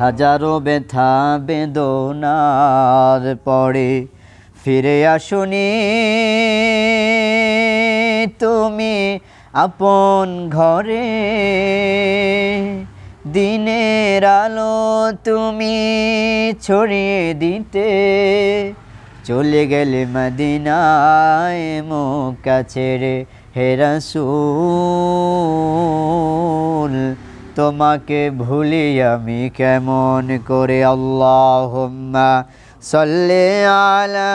হাজারো ব্যথা বেদনার পরে ফিরে আসুনি তুমি আপন ঘরে, দিনের আলো তুমি ছড়িয়ে দিতে চলে গেলে মদিনায় মক্কা ছেড়ে। হে রাসূল তোমাকে ভুলি আমি কেমন করে। আল্লাহুম্মা সাল্লি আলা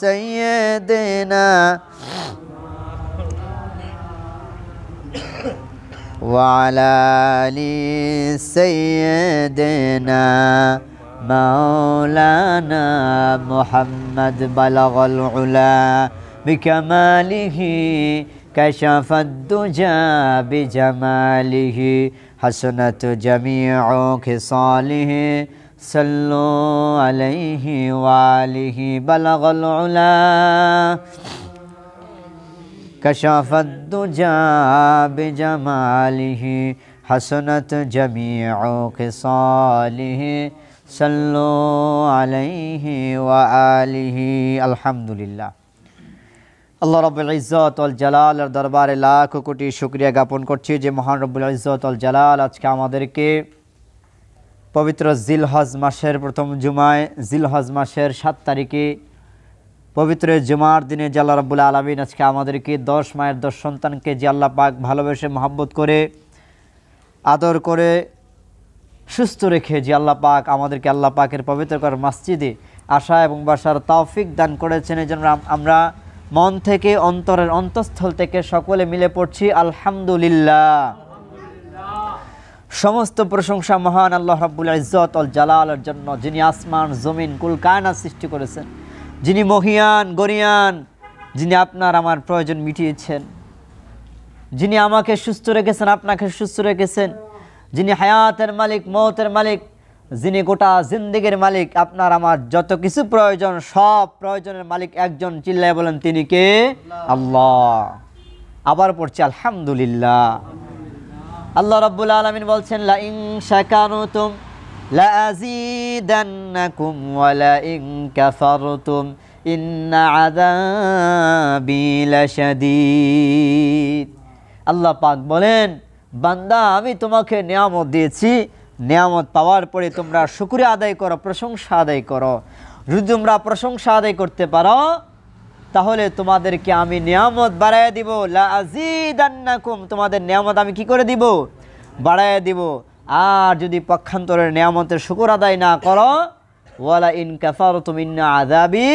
সাইয়্যিদিনা ওয়া আলা আলি সাইয়্যিদিনা মাওলানা মুহাম্মদ বালাগাল উলা বিকামালিহি কাশাফাদ দুজা বিজামালিহি হাসনাত জামিউ খিসালিহি সাল্লু আলাইহি ওয়া আলিহি বালাগাল উলা কাশাফাদ দুজা বিজামালিহি হাসনাত জামিউ খিসালিহি সাল্লু আলাইহি ওয়া আলিহি। আলহামদুলিল্লাহ। আল্লাহ রাব্বুল ইজ্জত ওয়াল জালালের দরবারে লাখ কোটি শুকরিয়া জ্ঞাপন করছি যে মহান রব্বুল ইজ্জত ওয়াল জালাল আজকে আমাদেরকে পবিত্র জিলহজ মাসের প্রথম জুমায়, জিলহজ মাসের 7 তারিখে পবিত্র জুমার দিনে যে আল্লাহ রাব্বুল আলামিন আজকে আমাদেরকে 10 মায়ের 10 সন্তানকে যে আল্লাহ পাক ভালোবেসে মহব্বত করে আদর করে সুস্থ রেখে যে আল্লাহ পাক আমাদেরকে আল্লাহ পাকের পবিত্রকর মসজিদে আসা এবং বসার তৌফিক দান করেছেন, এই জন্য আমরা মন থেকে অন্তরের অন্তঃস্থল থেকে সকলে মিলে পড়ছি আলহামদুলিল্লাহ। সমস্ত প্রশংসা মহান আল্লাহ রাব্বুল ইজ্জত ওয়াল জালালের জন্য, যিনি আসমান জমিন কুল কায়নাত সৃষ্টি করেছেন, যিনি মহিয়ান গরিয়ান, যিনি আপনার আমার প্রয়োজন মিটিয়েছেন, যিনি আমাকে সুস্থ রেখেছেন, আপনাকে সুস্থ রেখেছেন, যিনি হায়াতের মালিক, মওতের মালিক, যিনি গোটা জিন্দেগির মালিক। আপনার আমার যত কিছু প্রয়োজন সব প্রয়োজনের মালিক একজন, চিল্লায় বলেন তিনি কে? আল্লাহ। আবার পড়ছি আলহামদুলিল্লাহ। আল্লাহ রাব্বুল আলামিন বলছেন লা ইন শাকারতুম লা আযীদান্নাকুম ওয়া লা ইন কাফারতুম ইন্না আযাবি লাশাদীদ। আল্লাহ পাক বলেন, বান্দা আমি তোমাকে নিয়ামত দিয়েছি, নিয়ামত পাওয়ার পরে তোমরা শুকরিয়া আদায় করো, প্রশংসা আদায় করো। যদি তোমরা প্রশংসা আদায় করতে পারো তাহলে তোমাদেরকে আমি নিয়ামত বাড়াইয়া দিব। লা আযীদান্নাকুম, তোমাদের নিয়ামত আমি কি করে দিব? বাড়াইয়া দিব। আর যদি পক্ষান্তরের নিয়ামতের শুকর আদায় না করো, ওয়ালা ইন কাফারতুম ইন্না আযাবি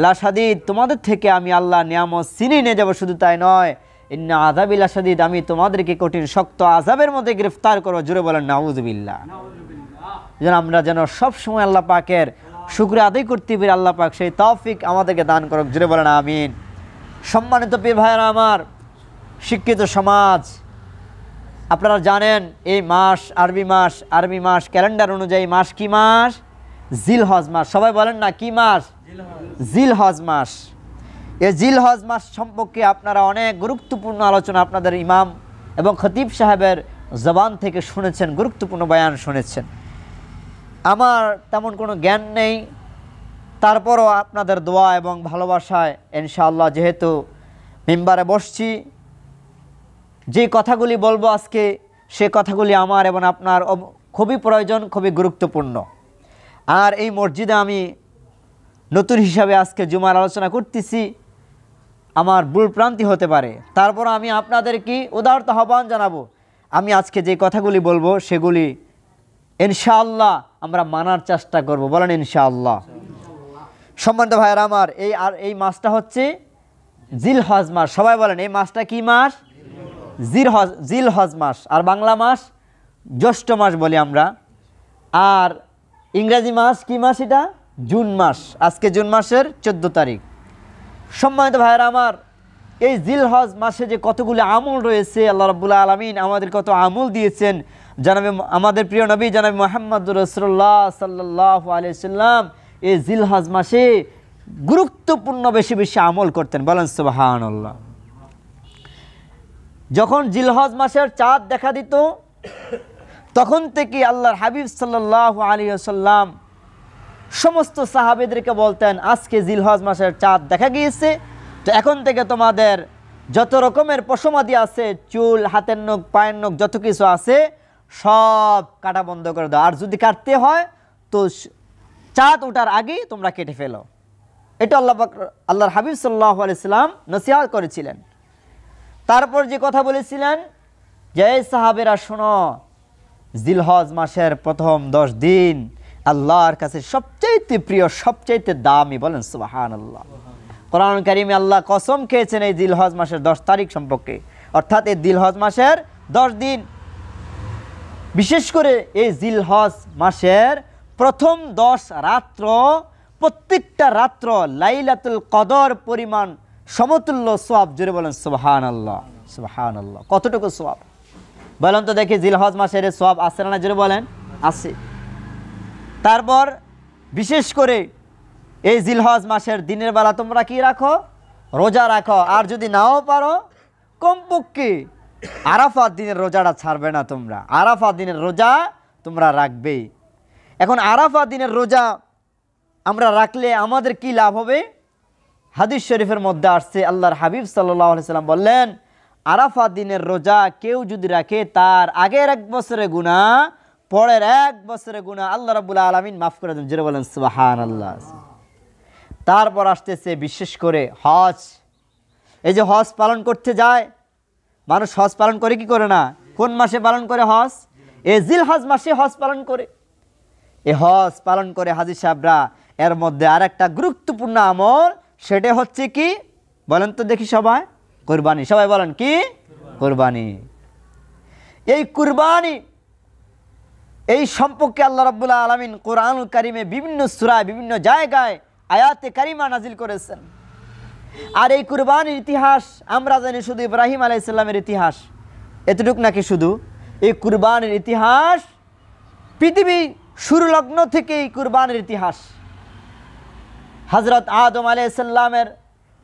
লাশাদীদ, তোমাদের থেকে আমি আল্লাহ নিয়ামত ছিনিয়ে নিয়ে যাব। শুধু তাই নয়, ইন্না আযাবি লাশাদীদ, আমি তোমাদেরকে কঠিন শক্ত আযাবের মধ্যে গ্রেফতার করব। জোরে বলেন নাউযুবিল্লাহ। যেন আমরা যেন সব সময় আল্লাহ পাকের শুকরিয়া আদায় করতে পারি, আল্লাহ পাক সেই তৌফিক আমাদেরকে দান করুক। জোরে বলেন আমিন। সম্মানিত পীর ভাইরা আমার, শিক্ষিত সমাজ, আপনারা জানেন এই মাস আরবি মাস ক্যালেন্ডার অনুযায়ী মাস কি মাস? জিলহজ মাস। সবাই বলেন না কি মাস? জিলহজ মাস। এই জিলহজ মাস সম্পর্কে আপনারা অনেক গুরুত্বপূর্ণ আলোচনা আপনাদের ইমাম এবং খতিব সাহেবের জবান থেকে শুনেছেন, গুরুত্বপূর্ণ বয়ান শুনেছেন। আমার তেমন কোনো জ্ঞান নেই, তারপরও আপনাদের দোয়া এবং ভালোবাসায় ইনশাআল্লাহ যেহেতু মিম্বারে বসছি, যে কথাগুলি বলবো আজকে সে কথাগুলি আমার এবং আপনার খুবই প্রয়োজন, খুবই গুরুত্বপূর্ণ। আর এই মসজিদে আমি নতুন হিসাবে আজকে জুমার আলোচনা করতেছি, আমার ভুলভ্রান্তি হতে পারে, তারপর আমি আপনাদেরকে উদারত আহ্বান জানাবো, আমি আজকে যে কথাগুলি বলবো সেগুলি ইনশাআল্লাহ আমরা মানার চেষ্টা করব। বলেন ইনশাআল্লাহ। সম্মানিত ভাইয়েরা আমার, এই মাসটা হচ্ছে জিলহজ মাস। সবাই বলেন এই মাসটা কি মাস? জিলহজ মাস। আর বাংলা মাস জ্যৈষ্ঠ মাস বলি আমরা। আর ইংরেজি মাস কি মাস? এটা জুন মাস। আজকে জুন মাসের 14 তারিখ। সম্মানিত ভাইয়েরা আমার, এই জিলহজ মাসে যে কতগুলো আমল রয়েছে, আল্লাহ রাব্বুল আলামিন আমাদের কত আমল দিয়েছেন। জানাবে আমাদের প্রিয় নবী জানাবে মুহাম্মদুর রাসূলুল্লাহ সাল্লাল্লাহু আলাইহি সাল্লাম এই জিলহজ মাসে গুরুত্বপূর্ণ বেশি বেশি আমল করতেন। বলেন সুবহানাল্লাহ। যখন জিলহজ মাসের চাঁদ দেখা দিত, তখন থেকে আল্লাহর হাবিব সাল্লাল্লাহু আলাইহি ওয়াসাল্লাম সমস্ত সাহাবীদেরকে বলতেন, আজকে জিলহজ মাসের চাঁদ দেখা গিয়েছে, তো এখন থেকে তোমাদের যত রকমের পশমাদি আছে, চুল, হাতের নখ, পায়ের নখ, যত কিছু আছে সব কাটা বন্ধ করে দাও, আর যদি কাটতে হয় তো চাঁদ ওঠার আগেই তোমরা কেটে ফেলো। এটা আল্লাহর হাবিব সাল্লাল্লাহু আলাইহি সাল্লাম নসিহত করেছিলেন। তারপর যে কথা বলেছিলেন যে সাহাবেরা শোনো, জিলহজ মাসের প্রথম 10 দিন আল্লাহর কাছে সবচাইতে প্রিয়, সবচাইতে দামি, বলেন সুবহানাল্লাহ। কোরআন কারিমে আল্লাহ কসম খেয়েছেন এই জিলহজ মাসের 10 তারিখ সম্পর্কে, অর্থাৎ এই জিলহজ মাসের 10 দিন। বিশেষ করে এই জিলহজ মাসের প্রথম 10 রাত্র, প্রত্যেকটা রাত্র লাইলাতুল কদর পরিমাণ সমতুল্য সওয়াব। জোরে বলেন সুবহানাল্লাহ, সুবহানাল্লাহ। কতটুকু সওয়াব বলেন তো দেখি, জিলহজ মাসের সওয়াব আছে না? জোরে বলেন, আছে। তারপর বিশেষ করে এই জিলহজ মাসের দিনের বেলা তোমরা কি রাখো? রোজা রাখো। আর যদি নাও পারো কমপক্ষে আরাফাত দিনের রোজাটা ছাড়বে না তোমরা, আরাফাত দিনের রোজা তোমরা রাখবেই। এখন আরাফাত দিনের রোজা আমরা রাখলে আমাদের কি লাভ হবে? হাদিস শরীফের মধ্যে আসছে, আল্লাহর হাবিব সাল্লাল্লাহু আলাইহি সাল্লাম বললেন, আরাফাত দিনের রোজা কেউ যদি রাখে তার আগের 1 বছরের গুনাহ, পরের 1 বছরের গুনাহ আল্লাহ রাব্বুল আলামিন মাফ করে দেন। জোরে বলেন সুবহানাল্লাহ। তারপর আসতেছে বিশেষ করে হজ। এই যে হজ পালন করতে যায় মানুষ, হজ পালন করে কি করে না? কোন মাসে পালন করে হজ? এই জিলহজ মাসে হজ পালন করে। এই হজ পালন করে হাজী সাহেবরা, এর মধ্যে আরেকটা গুরুত্বপূর্ণ আমল, সেটা হচ্ছে কি বলেন তো দেখি সবাই? কুরবানি। সবাই বলেন কি? কুরবানি। এই কুরবানি, এই সম্পর্কে আল্লাহ রাব্বুল আলামিন কোরআনুল কারীমে বিভিন্ন সূরায় বিভিন্ন জায়গায় আয়াতে কারিমা নাজিল করেছেন। আর এই কুরবানির ইতিহাস আমরা জানি শুধু ইব্রাহিম আলাইহিস সালামের ইতিহাস, এতটুক নাকি শুধু? এই কুরবানির ইতিহাস পৃথিবী শুরু লগ্ন থেকে এই কুরবানির ইতিহাস। হযরত আদম আলাইহিস সালামের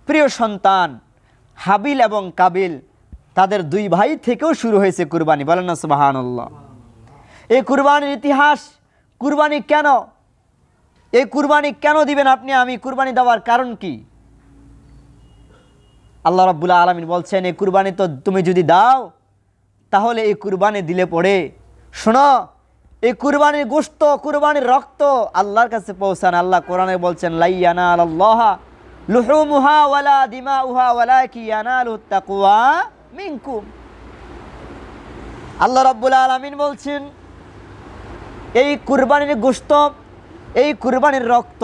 প্রিয় সন্তান হাবিল এবং কাবিল, তাদের 2 ভাই থেকেও শুরু হয়েছে কুরবানি। বলেন না সুবহানাল্লাহ। এই কুরবানির ইতিহাস, কুরবানি কেন, এই কুরবানি কেন দিবেন আপনি আমি? কুরবানি দেওয়ার কারণ কি? আল্লাহ রাব্বুল আলামিন বলছেন, এই কুরবানি তো তুমি যদি দাও তাহলে এই কুরবানি দিলে পড়ে, শোনো, এই কুরবানির গোশত, কুরবানির রক্ত আল্লাহর কাছে পৌঁছান। আল্লাহ কোরআনে বলছেন, লা ইয়ানালাল্লাহা লুহুমুহা ওয়ালা দিমাউহা ওয়ালাকিন ইয়ানালুত তাকওয়া মিনকুম। আল্লাহ রাব্বুল আলামিন বলছেন, এই কুরবানির গোশত, এই কুরবানির রক্ত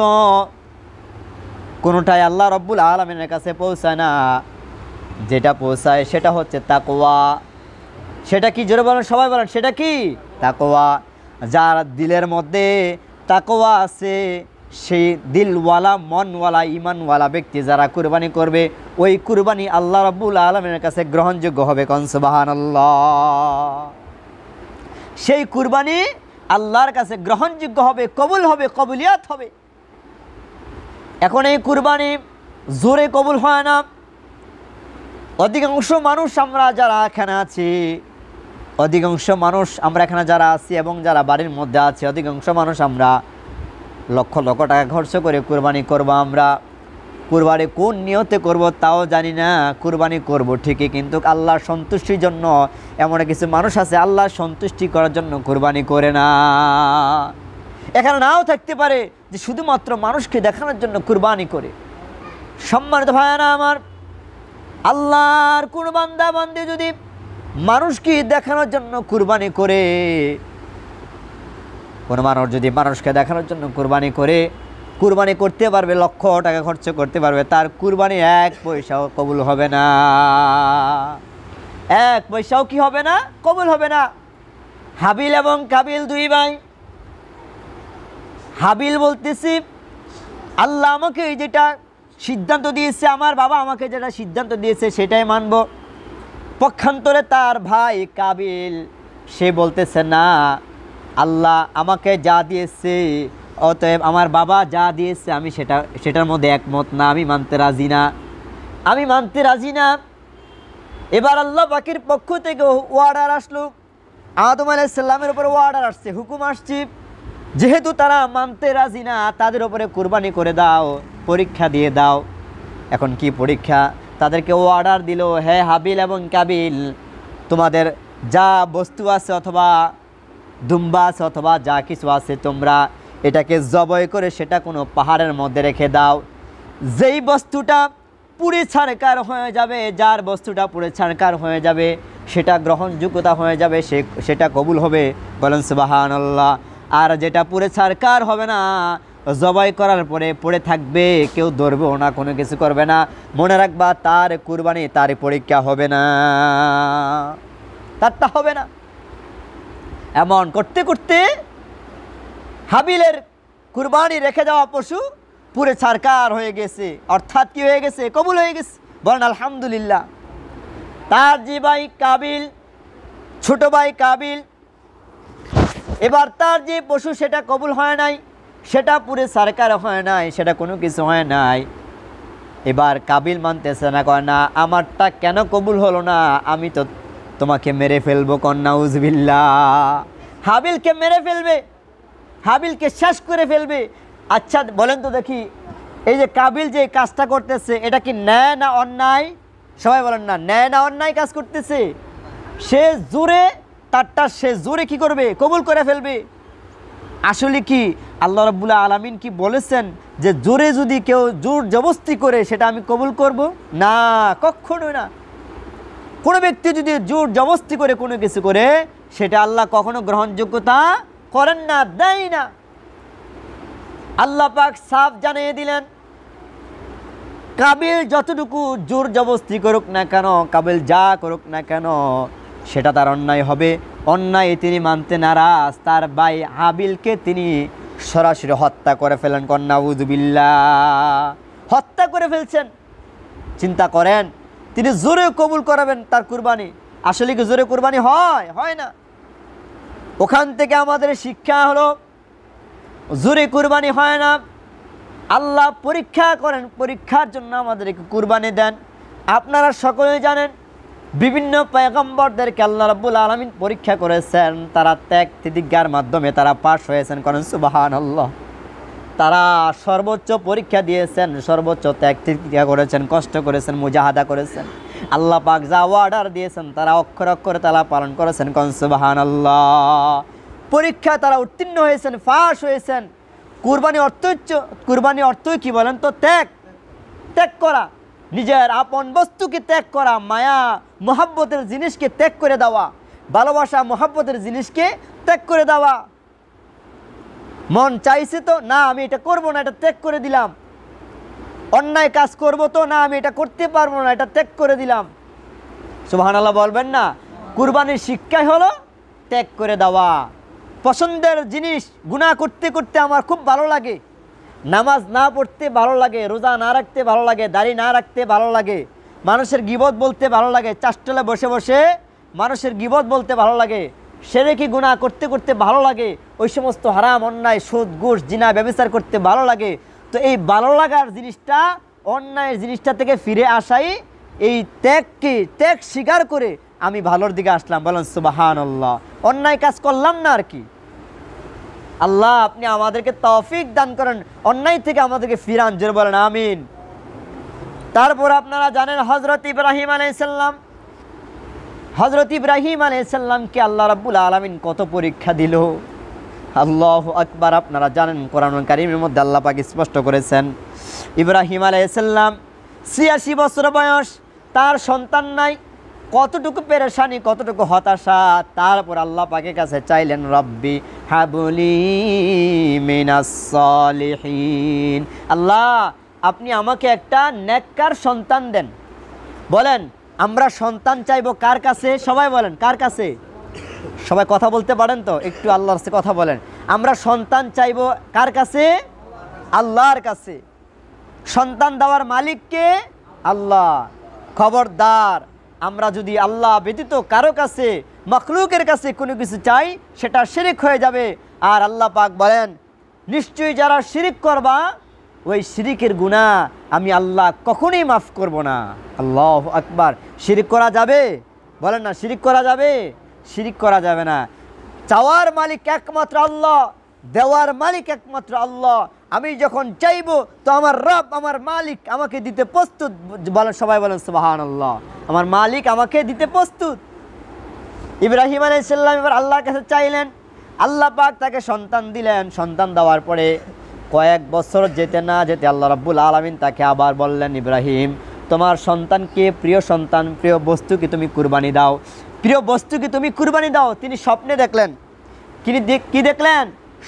কোনোটাই আল্লাহ রাব্বুল আলামিনের কাছে পৌঁছায় না, যেটা পৌঁছায় সেটা হচ্ছে তাকওয়া। সেটা কি? জোরে বলেন সবাই, বলেন সেটা কি? তাকওয়া। যার দিলের মধ্যে তাকওয়া আছে, সেই দিলওয়ালা, মনওয়ালা, ইমানওয়ালা ব্যক্তি যারা কুরবানি করবে, ওই কুরবানি আল্লাহ রাব্বুল আলামিনের কাছে গ্রহণযোগ্য হবে। কোন সুবহানাল্লাহ। সেই কুরবানি আল্লাহর কাছে গ্রহণযোগ্য হবে, কবুল হবে, কবুলিয়াত হবে। এখন এই কুরবানি জোরে কবুল হয় না। অধিকাংশ মানুষ আমরা যারা এখানে আছি, অধিকাংশ মানুষ আমরা এখানে যারা আছি এবং যারা বাড়ির মধ্যে আছে, অধিকাংশ মানুষ আমরা লক্ষ লক্ষ টাকা খরচ করে কুরবানি করব। আমরা কুরবানি কোন নিয়তে করব তাও জানি না। কুরবানি করব ঠিকই, কিন্তু আল্লাহর সন্তুষ্টির জন্য। এমন কিছু মানুষ আছে আল্লাহর সন্তুষ্টি করার জন্য কুরবানি করে না। এখানে নাও থাকতে পারে যে শুধুমাত্র মানুষকে দেখানোর জন্য কুরবানি করে। সম্মানিত ভাইয়েরা আমার, আল্লাহর কোন বান্দা বান্দি যদি মানুষকে দেখানোর জন্য কুরবানি করে, কোন মানুষ যদি মানুষকে দেখানোর জন্য কুরবানি করে, কুরবানি করতে পারবে, লক্ষ টাকা খরচ করতে পারবে, তার কুরবানি 1 পয়সাও কবুল হবে না। 1 পয়সাও কি হবে না? কবুল হবে না। হাবিল এবং কাবিল 2 ভাই। হাবিল বলতেছি, আল্লাহ আমাকে যেটা সিদ্ধান্ত দিয়েছে, আমার বাবা আমাকে যেটা সিদ্ধান্ত দিয়েছে সেটাই মানব। পক্ষান্তরে তার ভাই কাবিল, সে বলতেছে না, আল্লাহ আমাকে যা দিয়েছে, অতএব আমার বাবা যা দিয়েছে আমি সেটার মধ্যে একমত না, আমি মানতে রাজি না, আমি মানতে রাজি না। এবার আল্লাহ পাকের পক্ষ থেকে অর্ডার আসলো, আদম আলাইহিস সালামের উপরে অর্ডার আসছে, হুকুম আসছে, যেহেতু তারা মানতে রাজি না, তাদের উপরে কুরবানি করে দাও, পরীক্ষা দিয়ে দাও। এখন কি পরীক্ষা? তাদেরকে অর্ডার দিল, হে হাবিল এবং কাবিল, তোমাদের যা বস্তু আছে অথবা দুম্বা আছে অথবা যা কিছু আছে, তোমরা এটাকে জবাই করে সেটা কোনো পাহাড়ের মধ্যে রেখে দাও। যেই বস্তুটা পুড়ে ছারকার হয়ে যাবে, যার বস্তুটা পুড়ে ছারকার হয়ে যাবে, সেটা গ্রহণযোগ্যতা হয়ে যাবে, সেটা কবুল হবে। বলেন সুবহানাল্লাহ। আর যেটা পুড়ে ছারকার হবে না, জবাই করার পরে পড়ে থাকবে, কেউ ধরবেও না, কোনো কিছু করবে না, মনে রাখবা তার কুরবানি, তার পরীক্ষা হবে না, তারটা হবে না। এমন করতে করতে হাবিলের কুরবানি রেখে যাওয়া পশু পুরে ছারকার হয়ে গেছে, অর্থাৎ কি হয়ে গেছে? কবুল হয়ে গেছে। বলেন আলহামদুলিল্লাহ। তার যে ভাই কাবিল, ছোট ভাই কাবিল, এবার তার যে পশু সেটা কবুল হয় নাই, সেটা পুরে ছারকার হয় নাই, সেটা কোনো কিছু হয় নাই। এবার কাবিল মানতেছে না, কয় না আমারটা কেন কবুল হলো না, আমি তো তোমাকে মেরে ফেলবো। কন্যা উজবিল্লাহ। হাবিলকে মেরে ফেলবে, হাবিলকে শেষ করে ফেলবে। আচ্ছা বলেন তো দেখি, এই যে কাবিল যে কাজটা করতেছে, এটা কি ন্যায় না অন্যায়? সবাই বলেন না, ন্যায় না অন্যায় কাজ করতেছে? সে জোরে তারটা সে জোরে কি করবে? কবুল করে ফেলবে। আসলে কি আল্লাহ রাব্বুল আলামিন কি বলেছেন যে জোরে যদি কেউ জোর জবরদস্তি করে সেটা আমি কবুল করব? না, কখনো না। কোনো ব্যক্তি যদি জোর জবরদস্তি করে কোনো কিছু করে, সেটা আল্লাহ কখনো গ্রহণযোগ্যতা করেন না, দেয় না। আল্লাহ পাক সাফ জানিয়ে দিলেন, কাবিল যতটুকু জোর জবরদস্তি করুক না কেন, কাবিল যা করুক না কেন, সেটা তার অন্যায় হবে। অন্যায় তিনি মানতে নারাজ, তার ভাই হাবিলকে তিনি সরাসরি হত্যা করে ফেলেন। কন্যা উযুবিল্লাহ, হত্যা করে ফেলছেন। চিন্তা করেন, তিনি জোরে কবুল করাবেন তার কুরবানি। আসলে কি জোরে কুরবানি হয়? হয় না। ওখান থেকে আমাদের শিক্ষা হলো, জোরে কুরবানি হয় না। আল্লাহ পরীক্ষা করেন, পরীক্ষার জন্য আমাদেরকে কুরবানি দেন। আপনারা সকলেই জানেন, বিভিন্ন পয়গম্বরদেরকে আল্লাহ রাব্বুল আলামিন পরীক্ষা করেছেন, তারা ত্যাগ তিতিজ্ঞার মাধ্যমে তারা পাশ হয়েছেন। করেন সুবহানাল্লাহ। তারা সর্বোচ্চ পরীক্ষা দিয়েছেন, সর্বোচ্চ ত্যাগ তিতিজ্ঞা করেছেন, কষ্ট করেছেন, মুজাহাদা করেছেন। আল্লাহ পাক যা অর্ডার দিয়েছেন তারা অক্ষর অক্ষরে তারা পালন করেছেন। করেন সুবহানাল্লাহ। পরীক্ষা তারা উত্তীর্ণ হয়েছেন, পাশ হয়েছেন। কুরবানি অর্থই কি বলেন তো? ত্যাগ, ত্যাগ করা, নিজের আপন বস্তুকে ত্যাগ করা, মায়া মোহাব্বতের জিনিসকে ত্যাগ করে দেওয়া, ভালোবাসা মোহাব্বতের জিনিসকে ত্যাগ করে দেওয়া। মন চাইছে তো না আমি এটা করব না, এটা ত্যাগ করে দিলাম। অন্যায় কাজ করব তো না আমি এটা করতে পারবো না, এটা ত্যাগ করে দিলাম। সুবহানাল্লাহ বলবেন না? কুরবানির শিক্ষাই হলো ত্যাগ করে দেওয়া। পছন্দের জিনিস গুনাহ করতে করতে আমার খুব ভালো লাগে, নামাজ না পড়তে ভালো লাগে, রোজা না রাখতে ভালো লাগে, দাড়ি না রাখতে ভালো লাগে, মানুষের গীবত বলতে ভালো লাগে, চাষটলে বসে বসে মানুষের গীবত বলতে ভালো লাগে, শিরকি গুনাহ করতে করতে ভালো লাগে, ওই সমস্ত হারাম অন্যায় সুদ ঘুষ জিনা ব্যভিচার করতে ভালো লাগে। তো এই ভালো লাগার জিনিসটা অন্যায়ের জিনিসটা থেকে ফিরে আসাই এই ত্যাগ স্বীকার করে আমি ভালোর দিকে আসলাম। বলেন সুবহানাল্লাহ। অন্যায় কাজ করলাম না আর কি। আল্লাহ আপনি আমাদেরকে তৌফিক দান করেন, অন্যায় থেকে আমাদেরকে ফিরান। জোরে বলেন আমিন। তারপর আপনারা জানেন হযরত ইব্রাহিম আলাইহিস সালামকে আল্লাহ রাব্বুল আলামিন কত পরীক্ষা দিল। আল্লাহু আকবার। আপনারা জানেন কোরআনুল কারীমের মধ্যে আল্লাহ পাক স্পষ্ট করেছেন, ইব্রাহিম আলাইহিস সালাম ৮৬ বছর বয়স, তার সন্তান নাই, কতটুকু পেরেশানি, কতটুকু হতাশা। তারপর আল্লাহ পাকের কাছে চাইলেন, রব্বি হাবলি মিনাস সালিহিন, আল্লাহ আপনি আমাকে একটা নেককার সন্তান দেন। বলেন আমরা সন্তান চাইবো কার কাছে? সবাই বলেন কার কাছে? সবাই কথা বলতে পারেন তো? একটু আল্লাহর কাছে কথা বলেন। আমরা সন্তান চাইবো কার কাছে? আল্লাহর কাছে। সন্তান দেওয়ার মালিককে? আল্লাহ। খবরদার, আমরা যদি আল্লাহ ব্যতীত কারো কাছে, মাখলুকের কাছে কোনো কিছু চাই, সেটা শিরিক হয়ে যাবে। আর আল্লাহ পাক বলেন, নিশ্চয়ই যারা শিরিক করবা ওই শিরিকের গুনাহ আমি আল্লাহ কখনোই মাফ করব না। আল্লাহু আকবার। শিরিক করা যাবে? বলেন না, শিরিক করা যাবে? শিরিক করা যাবে না। চাওয়ার মালিক একমাত্র আল্লাহ, দেওয়ার মালিক একমাত্র আল্লাহ। আমি যখন চাইবো তো আমার রব, আমার মালিক আমাকে দিতে প্রস্তুত। বলেন সবাই, বলেন সুবহানাল্লাহ। আমার মালিক আমাকে দিতে প্রস্তুত। ইব্রাহিম আলাইহিস সালাম এবার আল্লাহর কাছে চাইলেন, আল্লাহ পাক তাকে সন্তান দিলেন। সন্তান দেওয়ার পরে কয়েক বছর যেতে না যেতে আল্লাহ রাব্বুল আলামিন তাকে আবার বললেন, ইব্রাহিম তোমার সন্তানকে, প্রিয় সন্তান, প্রিয় বস্তু কি তুমি কুরবানি দাও, প্রিয় বস্তু কি তুমি কুরবানি দাও। তিনি স্বপ্নে দেখলেন, কি দেখলেন?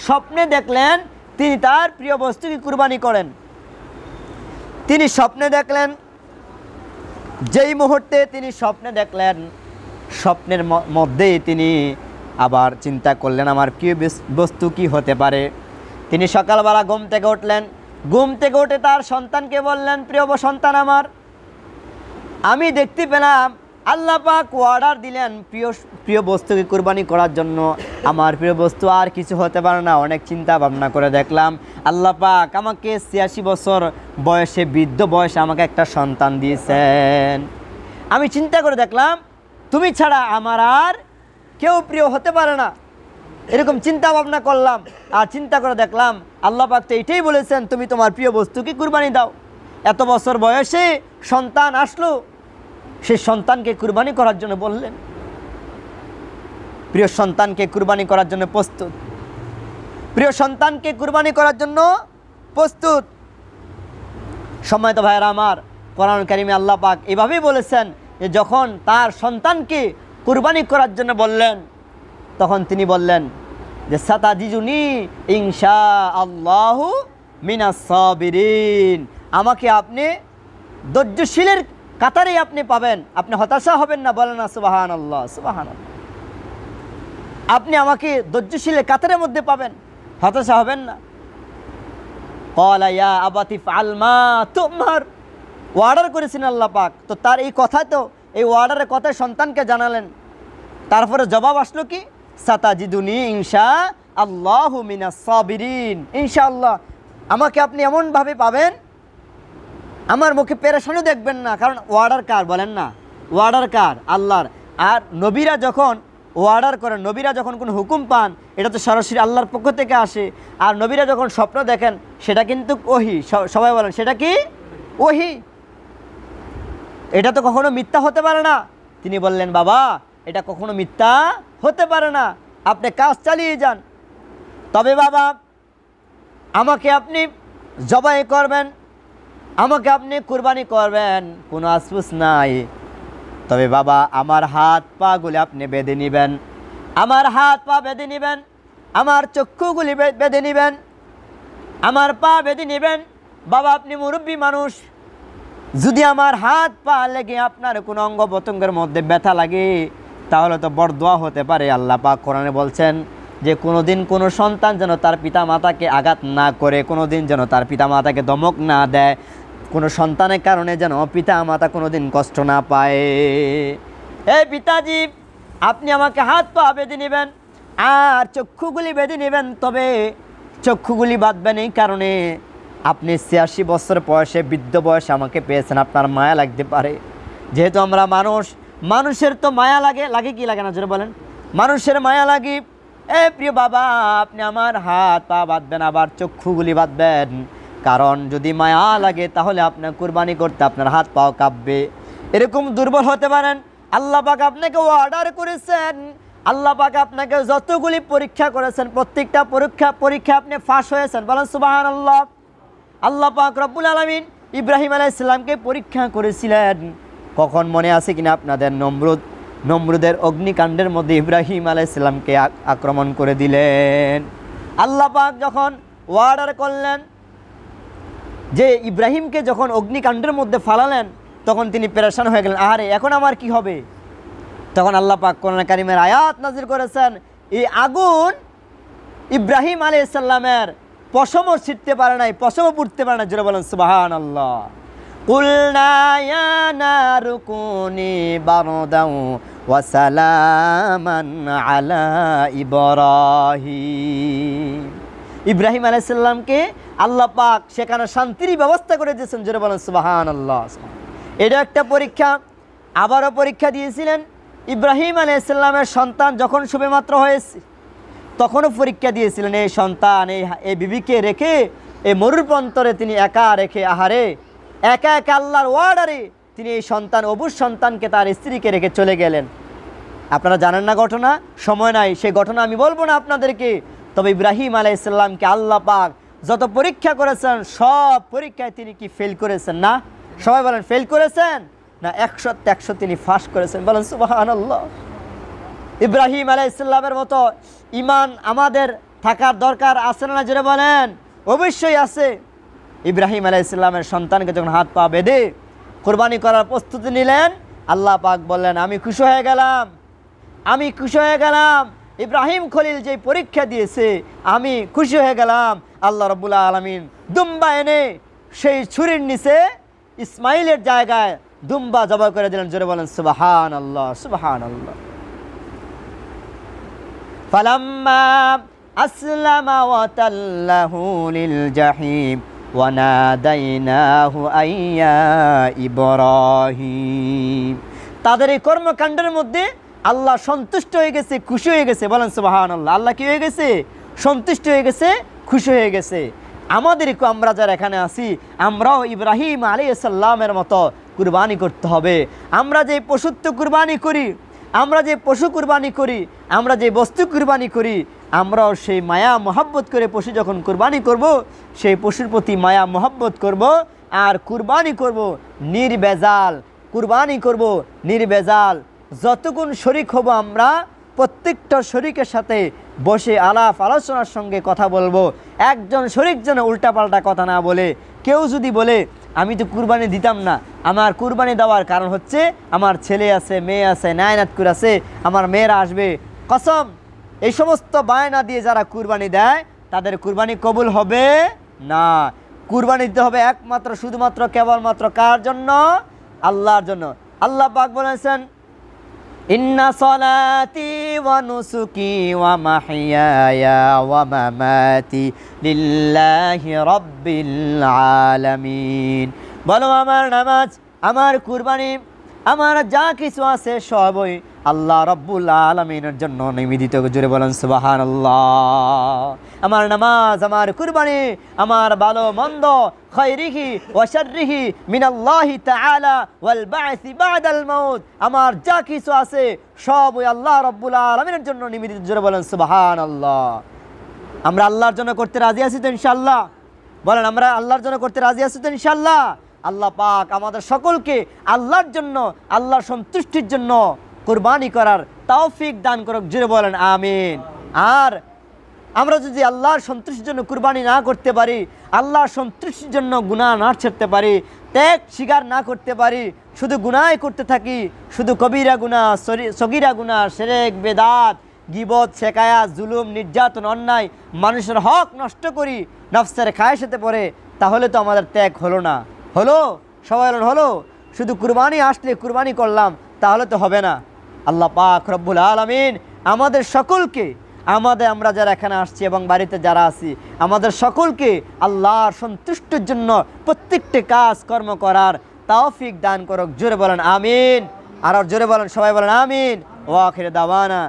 স্বপ্নে দেখলেন তিনি তার প্রিয় বস্তু কি কুরবানি করেন। তিনি স্বপ্নে দেখলেন, যেই মুহূর্তে তিনি স্বপ্নে দেখলেন, স্বপ্নের মধ্যেই তিনি আবার চিন্তা করলেন আমার প্রিয় বস্তু কি হতে পারে। তিনি সকালবেলা ঘুম থেকে উঠলেন, ঘুম থেকে উঠে তার সন্তানকে বললেন, প্রিয় সন্তান আমার, আমি দেখতে পেলাম আল্লাহ পাক অর্ডার দিলেন প্রিয় বস্তুকে কুরবানি করার জন্য। আমার প্রিয় বস্তু আর কিছু হতে পারে না। অনেক চিন্তা ভাবনা করে দেখলাম আল্লাহ পাক আমাকে ৮৬ বছর বয়সে, বৃদ্ধ বয়সে আমাকে একটা সন্তান দিয়েছেন। আমি চিন্তা করে দেখলাম তুমি ছাড়া আমার আর কেউ প্রিয় হতে পারে না। এরকম চিন্তা ভাবনা করলাম, আর চিন্তা করে দেখলাম আল্লাহ পাক তো এইটাই বলেছেন তুমি তোমার প্রিয় বস্তুকে কুরবানি দাও। এত বছর বয়সে সন্তান আসলো, সেই সন্তানকে কুরবানি করার জন্য বললেন। প্রিয় সন্তানকে কুরবানি করার জন্য প্রস্তুত, প্রিয় সন্তানকে কুরবানি করার জন্য প্রস্তুত। সম্মানিত ভাইয়েরা আমার, কোরআন কারিমে আল্লাহ পাক এভাবেই বলেছেন যে যখন তার সন্তানকে কুরবানি করার জন্য বললেন, তখন তিনি বললেন যে সাতাজিজুনি ইনশাআল্লাহু মিনাস সাবিরিন, আমাকে আপনি ধৈর্যশীলের কাতারেই আপনি পাবেন, আপনি হতাশা হবেন না। বলেন না সুবহানাল্লাহ, সুবহানাল্লাহ। আপনি আমাকে ধৈর্যশীলের কাতারের মধ্যে পাবেন, হতাশা হবেন না। ক্বালা ইয়া আবাতি ফাআল মা তুমার, অর্ডার করেছেন আল্লাহ পাক, তো তার এই কথা, তো এই অর্ডারের কথা সন্তানকে জানালেন। তারপরে জবাব আসলো কি, সাতাজিদুনি ইনশাআল্লাহু মিনাস সাবিরিন, ইনশাআল্লাহ আমাকে আপনি এমনভাবে পাবেন আমার মুখে পেরেশানি দেখবেন না। কারণ অর্ডার কার বলেন না? অর্ডার কার? আল্লাহর। আর নবীরা যখন অর্ডার করেন, নবীরা যখন কোনো হুকুম পান, এটা তো সরাসরি আল্লাহর পক্ষ থেকে আসে। আর নবীরা যখন স্বপ্ন দেখেন, সেটা কিন্তু ওহী। সবাই বলেন সেটা কি? ওহী। এটা তো কখনো মিথ্যা হতে পারে না। তিনি বললেন, বাবা এটা কখনো মিথ্যা হতে পারে না, আপনি কাজ চালিয়ে যান। তবে বাবা আমাকে আপনি জবাই করবেন, আমাকে আপনি কুরবানি করবেন, কোনো আফসোস নাই। তবে বাবা আমার হাত পাগুলি আপনি বেঁধে নেবেন, আমার হাত পা বেঁধে নেবেন, আমার চক্ষুগুলি বেঁধে নেবেন, আমার পা বেঁধে নেবেন। বাবা আপনি মুরব্বী মানুষ, যদি আমার হাত পা লেগে আপনার কোনো অঙ্গ প্রত্যঙ্গের মধ্যে ব্যথা লাগে, তাহলে তো বরদোয়া হতে পারে। আল্লাহ পাক কোরআনে বলছেন যে কোনোদিন কোনো সন্তান যেন তার পিতা মাতাকে আঘাত না করে, কোনোদিন যেন তার পিতা মাতাকে ধমক না দেয়, কোনো সন্তানের কারণে যেন পিতা মাতা কোনোদিন কষ্ট না পায়। এই পিতাজি আপনি আমাকে হাত পা বেঁধে নেবেন আর চক্ষুগুলি বেঁধে নেবেন। তবে চক্ষুগুলি বাঁধবেন এই কারণে আপনি ৮৬ বছর বয়সে, বৃদ্ধ বয়সে আমাকে পেয়েছেন, আপনার মায়া লাগতে পারে। যেহেতু আমরা মানুষ, মানুষের তো মায়া লাগে, লাগে কি লাগে না জোরে বলেন? মানুষের মায়া লাগে। প্রিয় বাবা আপনি আমার হাত পা বাঁধবেন, আবার চক্ষুগুলি বাঁধবেন, কারণ যদি মায়া লাগে তাহলে আপনার কুরবানি করতে আপনার হাত পাও কাঁপবে। এরকম দুর্বল হতে পারেন। আল্লাহ পাক আপনাকে অর্ডার করেছেন, আল্লাহ পাক আপনাকে যতগুলি পরীক্ষা করেছেন, প্রত্যেকটা পরীক্ষা আপনি ফাঁস হয়েছেন। বলেন সুবহানাল্লাহ। আল্লাহ পাক রব্বুল আলামিন ইব্রাহিম আলাইহিস সালামকে পরীক্ষা করেছিলেন। কখন মনে আছে কিনা আপনাদের? নমরুদের অগ্নিকাণ্ডের মধ্যে ইব্রাহিম আলাইহিস সালামকে আক্রমণ করে দিলেন। আল্লাহ পাক যখন অর্ডার করলেন যে ইব্রাহিমকে যখন অগ্নিকাণ্ডের মধ্যে ফালালেন, তখন তিনি পেরেশান হয়ে গেলেন, আরে এখন আমার কি হবে? তখন আল্লাহ পাক কোরআন কারীমের আয়াত নাযিল করেছেন, এই আগুন ইব্রাহিম আলাইহিস সালামের পশমও ছিটতে পারে নাই, পশমও পুড়তে পারে না। জোরে বলেন সুবহানাল্লাহ। কুলনা ইয়া নারু কুনি বারদাও ওয়া সালামান আলা ইব্রাহিম। ইব্রাহিম আলাইহিস সালামকে আল্লাহ পাক সেখানে শান্তির ব্যবস্থা করে দিয়েছেন। জোরে বলেন সুবহানাল্লাহ। এটা একটা পরীক্ষা। আবারও পরীক্ষা দিয়েছিলেন ইব্রাহিম আলাইহিস সালামের সন্তান যখন সবেমাত্র হয়েছে তখনও পরীক্ষা দিয়েছিলেন এই সন্তান এই বিবিকে রেখে এই মরুর প্রান্তরে তিনি একা রেখে আহারে একা একা আল্লাহর ওয়ার্ডারে তিনি এই সন্তান অবুজ সন্তানকে তার স্ত্রীকে রেখে চলে গেলেন। আপনারা জানেন না ঘটনা, সময় নাই সেই ঘটনা আমি বলবো না আপনাদেরকে। তবে ইব্রাহিম আলাইহিস সালামকে আল্লাহ পাক যত পরীক্ষা করেছেন সব পরীক্ষায় তিনি কি ফেল করেছেন না? সবাই বলেন ফেল করেছেন না? 100 তিনি ফাঁস করেছেন, বলেন সুবহানাল্লাহ। ইব্রাহিম আলাইহিস সালামের মতো ঈমান আমাদের থাকার দরকার আছে না? জোরে বলেন। অবশ্যই আছে। ইব্রাহিম আলাইহিস সালামের সন্তানকে যখন হাত পা বেঁধে কোরবানি করার প্রস্তুতি নিলেন, আল্লাহ পাক বললেন আমি খুশি হয়ে গেলাম, আমি খুশি হয়ে গেলাম। ইব্রাহিম খলিল যে পরীক্ষা দিয়েছে আমি খুশি হয়ে গেলাম। আল্লাহ রাব্বুল আলামিন দুম্বা এনে সেই ছুরির নিচে ইসমাইলের জায়গায় দুম্বা জবাই করে দিলেন। জোরে বলেন সুবহানাল্লাহ, সুবহানাল্লাহ। ফালাম্মা আসলামা ওয়া তাল্লাহু লিল জাহিম ওয়া নাদাইনাহু আইয়া ইব্রাহিম। তাদের এই কর্মকাণ্ডের মধ্যে আল্লাহ সন্তুষ্ট হয়ে গেছে, খুশি হয়ে গেছে, বলেন সুবহানাল্লাহ। আল্লাহ কি হয়ে গেছে? সন্তুষ্ট হয়ে গেছে, খুশি হয়ে গেছে। আমাদেরকে আমরা যারা এখানে আছি আমরাও ইব্রাহিম আলাইহিস সালামের মতো কুরবানি করতে হবে। আমরা যে পশুত্ব কুরবানি করি, আমরা যে পশু কুরবানি করি, আমরা যে বস্তু কুরবানি করি, আমরাও সেই মায়া মোহাব্বত করে পশু যখন কুরবানি করব সেই পশুর প্রতি মায়া মোহাব্বত করব আর কুরবানি করব নির্বেজাল, কুরবানি করব নির্বেজাল। যতক্ষণ শরিক হব আমরা প্রত্যেকটা শরিকের সাথে বসে আলাপ আলোচনার সঙ্গে কথা বলবো। একজন শরিক যেন উল্টাপাল্টা কথা না বলে। কেউ যদি বলে আমি তো কুরবানি দিতাম না, আমার কুরবানি দেওয়ার কারণ হচ্ছে আমার ছেলে আছে, মেয়ে আছে, নায়নাতকুর আছে, আমার মেয়েরা আসবে, কসম, এই সমস্ত বায়না দিয়ে যারা কুরবানি দেয় তাদের কুরবানি কবুল হবে না। কুরবানি দিতে হবে একমাত্র শুধুমাত্র কেবলমাত্র কার জন্য? আল্লাহর জন্য। আল্লাহ পাক বলেছেন ইন্না সলাতি ওয়া নুসুকি ওয়া মাহইয়ায়া ওয়া মামাতি লিল্লাহি রাব্বিল আলামিন। বলো আমার নামাজ, আমার কুরবানি, আমার যা কিছু আছে সবই আল্লাহ রাব্বুল আলামিনের জন্য নিবেদিত। জোরে বলেন সুবহানাল্লাহ। আমার নামাজ, আমার কুরবানি, আমার ভালো মন্দ, খায়রিহি ওয়া শাররিহি মিনাল্লাহি তাআলা ওয়াল বা'সি বা'দাল মাউত, আমার যা কিছু আছে সবই আল্লাহ রাব্বুল আলামিনের জন্য নিবেদিত। জোরে বলেন সুবহানাল্লাহ। আমরা আল্লাহর জন্য করতে রাজি আছি তো ইনশাআল্লাহ? বলেন আমরা আল্লাহর জন্য করতে রাজি আছি তো ইনশাআল্লাহ? আল্লাহ পাক আমাদের সকলকে আল্লাহর জন্য, আল্লাহর সন্তুষ্টির জন্য কুরবানি করার তৌফিক দান করুক। জোরে বলেন আমিন। আর আমরা যদি আল্লাহর সন্তুষ্টির জন্য কুরবানি না করতে পারি, আল্লাহর সন্তুষ্টির জন্য গুনাহ না ছাড়তে পারি, ত্যাগ স্বীকার না করতে পারি, শুধু গুনাহ করতে থাকি, শুধু কবিরা গুনাহ, সগীরা গুনাহ, শিরক, বেদাত, গীবত, শেকায়াত, জুলুম, নির্যাতন, অন্যায়, মানুষের হক নষ্ট করি, নফসের খায়েশাতে পড়ে, তাহলে তো আমাদের ত্যাগ হলো না। হলো? সবাই হলো? শুধু কুরবানি আসলে কুরবানি করলাম তাহলে তো হবে না। আল্লাহ পাক রব্বুল আলামিন আমাদের সকলকে, আমরা যারা এখানে আসছি এবং বাড়িতে যারা আছি, আমাদের সকলকে আল্লাহর সন্তুষ্টির জন্য প্রত্যেকটি কাজ কর্ম করার তৌফিক দান করুক। জোরে বলেন আমিন। আর জোরে বলেন, সবাই বলেন আমিন। ওয়া আখির দাওয়ানা